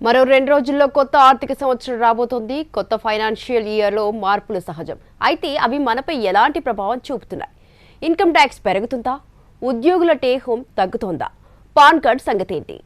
మరో 2 రోజుల్లో కొత్త ఆర్థిక సంవత్సరం రాబోతోంది. కొత్త ఫైనాన్షియల్ ఇయర్లో మార్పులు సహజం. అయితే అవి మనపై ఎలాంటి ప్రభావం చూపుతున్నాయి? ఇన్కమ్ ట్యాక్స్ పెరుగుతుందా? ఉద్యోగుల టేక్ హోమ్ తగ్గుతోందా? పాన్ కార్డ్ సంగతి ఏంటి?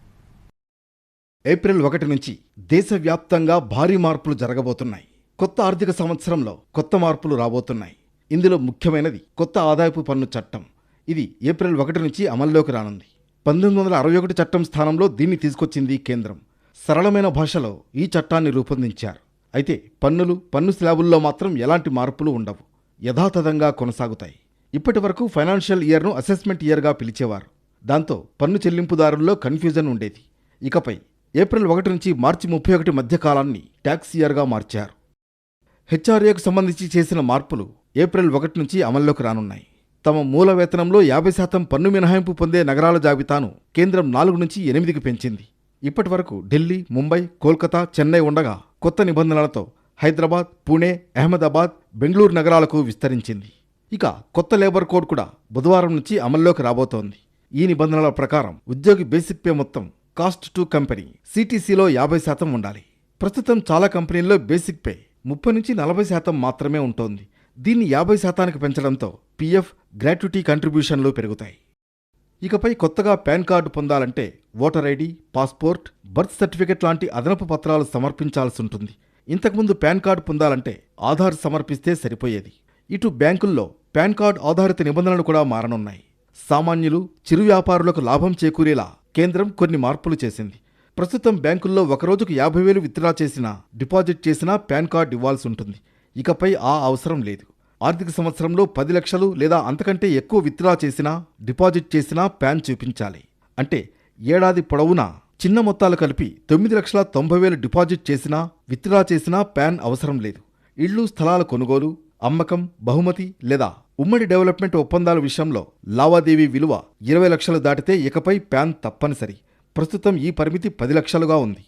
ఏప్రిల్ 1 నుంచి దేశవ్యాప్తంగా భారీ మార్పులు జరగబోతున్నాయి. కొత్త ఆర్థిక సంవత్సరంలో కొత్త మార్పులు రాబోతున్నాయి. ఇందులో ముఖ్యమైనది కొత్త ఆదాయపు పన్ను చట్టం. ఇది ఏప్రిల్ 1 నుంచి అమల్లోకి రానుంది. 1961 చట్టం స్థానంలో దీన్ని తీసుకొచ్చింది కేంద్రం. సరళమైన భాషలో ఈ చట్టాన్ని రూపొందించారు. అయితే పన్ను స్లాబుల్లో మాత్రం ఎలాంటి మార్పులు ఉండవు, యథాతథంగా కొనసాగుతాయి. ఇప్పటి వరకు ఫైనాన్షియల్ ఇయర్ను అసెస్మెంట్ ఇయర్గా పిలిచేవారు. దాంతో పన్ను చెల్లింపుదారుల్లో కన్ఫ్యూజన్ ఉండేది. ఇకపై ఏప్రిల్ 1 నుంచి మార్చి 31 మధ్య కాలాన్ని ట్యాక్స్ ఇయర్గా మార్చారు. హెచ్ఆర్ఏకు సంబంధించి చేసిన మార్పులు ఏప్రిల్ 1 నుంచి అమల్లోకి రానున్నాయి. తమ మూల వేతనంలో 50% పన్ను మినహాయింపు పొందే నగరాల జాబితాను కేంద్రం 4 నుంచి 8కి పెంచింది. ఇప్పటి వరకు ఢిల్లీ, ముంబై, కోల్కతా, చెన్నై ఉండగా కొత్త నిబంధనలతో హైదరాబాద్, పుణె, అహ్మదాబాద్, బెంగళూరు నగరాలకు విస్తరించింది. ఇక కొత్త లేబర్ కోడ్ కూడా బుధవారం నుంచి అమల్లోకి రాబోతోంది. ఈ నిబంధనల ప్రకారం ఉద్యోగి బేసిక్ పే మొత్తం కాస్ట్ టు కంపెనీ సిటీసీలో 50% ఉండాలి. ప్రస్తుతం చాలా కంపెనీల్లో బేసిక్ పే 30 నుంచి 40% మాత్రమే ఉంటోంది. దీన్ని 50%కి పెంచడంతో పీఎఫ్, గ్రాట్యుటీ కంట్రిబ్యూషన్లు పెరుగుతాయి. ఇకపై కొత్తగా పాన్ కార్డు పొందాలంటే voter ID, passport, birth certificate లాంటి అదనపు పత్రాలు సమర్పించాల్సి ఉంటుంది. ఇంతకుముందు పాన్ కార్డు పొందాలంటే ఆధార్ సమర్పిస్తే సరిపోయేది. ఇటు బ్యాంకుల్లో పాన్ కార్డు ఆధారిత నిబంధనలు కూడా మారనున్నాయి. సామాన్యులు, చిరు వ్యాపారులకు లాభం చేకూరేలా కేంద్రం కొన్ని మార్పులు చేసింది. ప్రస్తుతం బ్యాంకుల్లో ఒక రోజుకు 50,000 విత్డ్రా చేసినా, డిపాజిట్ చేసినా పాన్ కార్డు ఇవ్వాల్సి ఉంటుంది. ఇకపై ఆ అవసరం లేదు. ఆర్థిక సంవత్సరంలో 10 లక్షలు లేదా అంతకంటే ఎక్కువ విత్డ్రా చేసినా, డిపాజిట్ చేసినా పాన్ చూపించాలి. అంటే ఏడాది పొడవునా చిన్న మొత్తాలు కలిపి 9,90,000 డిపాజిట్ చేసినా, విత్డ్రా చేసినా పాన్ అవసరం లేదు. ఇళ్లు, స్థలాల కొనుగోలు, అమ్మకం, బహుమతి లేదా ఉమ్మడి డెవలప్మెంట్ ఒప్పందాల విషయంలో లావాదేవీ విలువ 20 లక్షలు దాటితే ఇకపై పాన్ తప్పనిసరి. ప్రస్తుతం ఈ పరిమితి 10 లక్షలుగా ఉంది.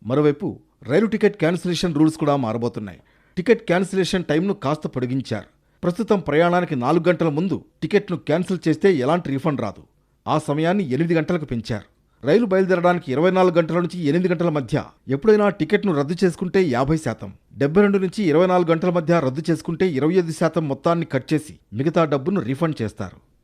మరోవైపు రైలు టికెట్ క్యాన్సిలేషన్ రూల్స్ కూడా మారబోతున్నాయి. టికెట్ క్యాన్సిలేషన్ టైంను కాస్త పొడిగించారు. ప్రస్తుతం ప్రయాణానికి 4 గంటల ముందు టికెట్ను క్యాన్సిల్ చేస్తే ఎలాంటి రీఫండ్ రాదు. ఆ సమయాన్ని 8 గంటలకు పెంచారు. రైలు బయలుదేరడానికి 24 గంటల నుంచి 8 గంటల మధ్య ఎప్పుడైనా టికెట్ను రద్దు చేసుకుంటే 50%, 72 నుంచి 24 గంటల మధ్య రద్దు చేసుకుంటే 25% మొత్తాన్ని కట్ చేసి మిగతా డబ్బును రీఫండ్ చేస్తారు.